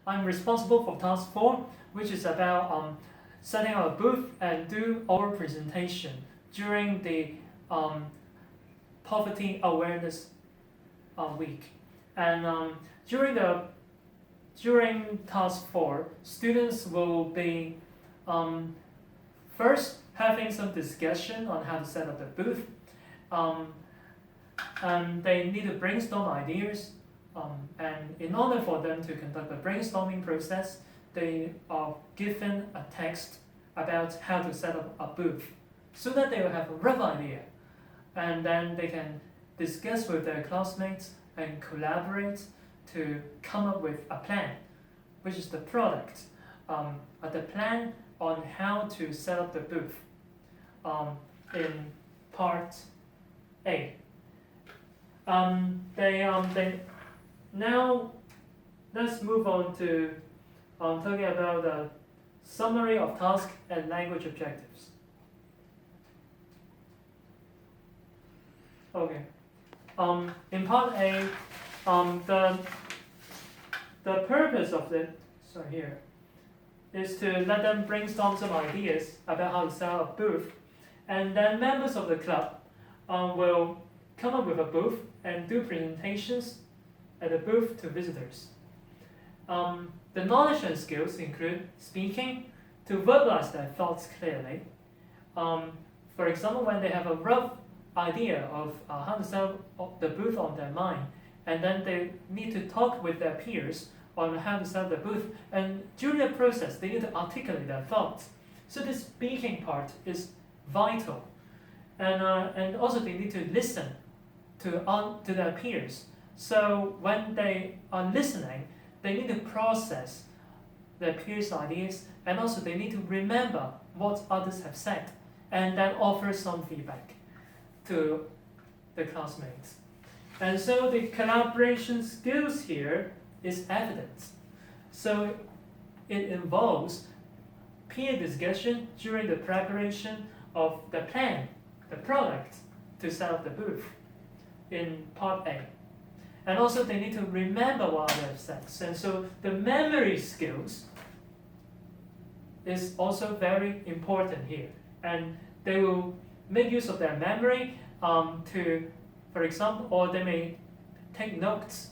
I'm responsible for task 4, which is about setting up a booth and do our presentation during the poverty awareness week. And during task 4, students will be first having some discussion on how to set up the booth. And they need to brainstorm ideas. And in order for them to conduct the brainstorming process, they are given a text about how to set up a booth so that they will have a rough idea. And then they can discuss with their classmates and collaborate to come up with a plan, which is the product, the plan on how to set up the booth in part A. Now let's move on to talking about the summary of task and language objectives. Okay. In part A, the purpose of it, is to let them brainstorm some ideas about how to set up a booth, and then members of the club will come up with a booth and do presentations at the booth to visitors. The knowledge and skills include speaking to verbalize their thoughts clearly. For example, when they have a rough idea of how to set up the booth on their mind, and then they need to talk with their peers on how to set up the booth, and during the process they need to articulate their thoughts. So this speaking part is vital, and also they need to listen to their peers. So when they are listening, they need to process their peers' ideas, and also they need to remember what others have said, and then offer some feedback to the classmates. And so the collaboration skills here is evident. So it involves peer discussion during the preparation of the plan, the product, to set up the booth in part A. And also they need to remember what others have said. And so the memory skills is also very important here. And they will make use of their memory to, for example, or they may take notes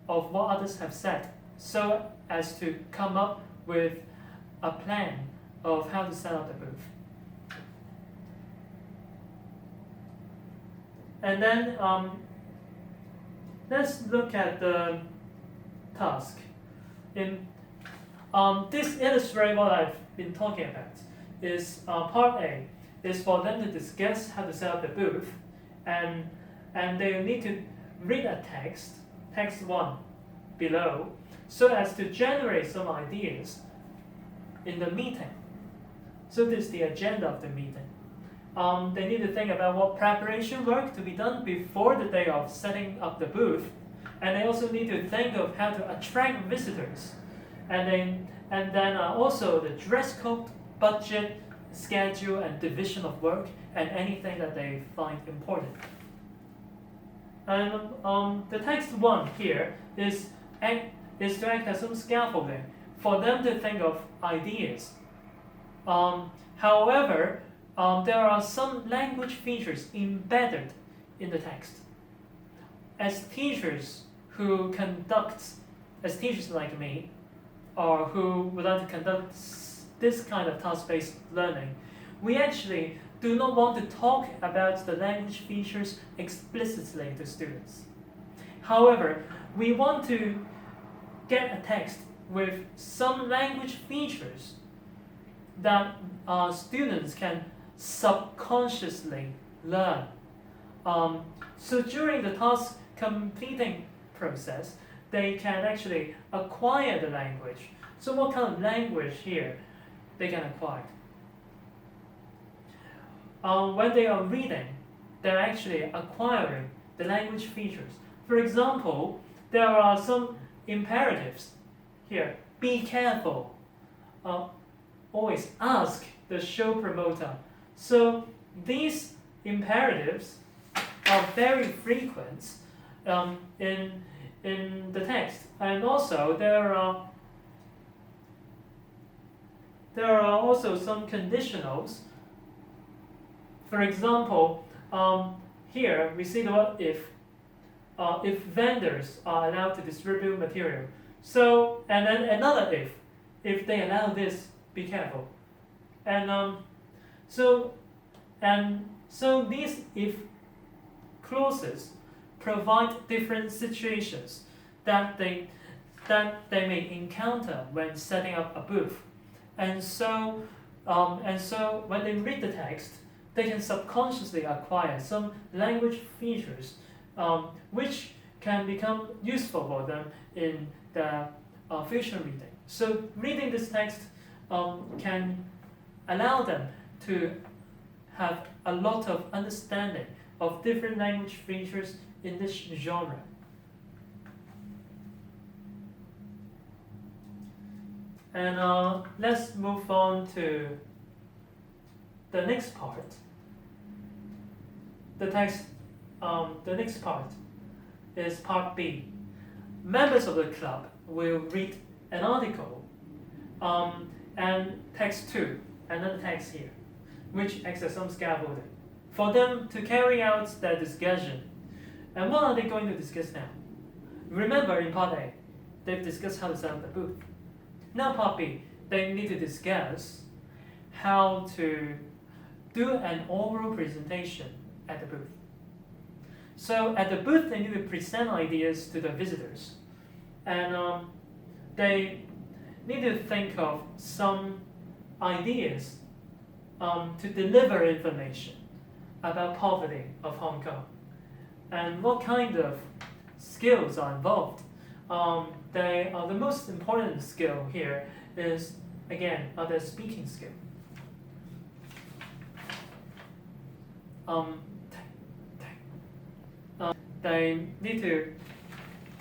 of what others have said so as to come up with a plan of how to set up the booth. And then let's look at the task. This illustrates what I've been talking about. Is part A is for them to discuss how to set up the booth, and they need to read a text 1 below, so as to generate some ideas in the meeting. So this is the agenda of the meeting. They need to think about what preparation work to be done before the day of setting up the booth, and they also need to think of how to attract visitors, and then also the dress code, budget, schedule, and division of work, and anything that they find important. And the text 1 here is to act as some scaffolding for them to think of ideas. However, there are some language features embedded in the text. As teachers like me, or who would like to conduct this kind of task-based learning, we actually do not want to talk about the language features explicitly to students. However, we want to get a text with some language features that students can subconsciously learn. So during the task completing process, they can actually acquire the language. So what kind of language here they can acquire? When they are reading, they're actually acquiring the language features. For example, there are some imperatives here. Be careful. Always ask the show promoter. So these imperatives are very frequent in the text. And also there are there are also some conditionals. For example, here we see the word if vendors are allowed to distribute material. So, and then another if they allow this, be careful. And so these if clauses provide different situations that they may encounter when setting up a booth. And so when they read the text, they can subconsciously acquire some language features which can become useful for them in their future reading. So reading this text can allow them to have a lot of understanding of different language features in this genre. And let's move on to the next part. The next part is part B. Members of the club will read an article and text 2, another text here, which acts as some scaffolding for them to carry out their discussion. And what are they going to discuss now? Remember, in part A, they've discussed how to set up the booth. Now part B, they need to discuss how to do an oral presentation at the booth. So at the booth, they need to present ideas to the visitors. And they need to think of some ideas to deliver information about poverty of Hong Kong and what kind of skills are involved. The most important skill here is, again, the speaking skill. They need to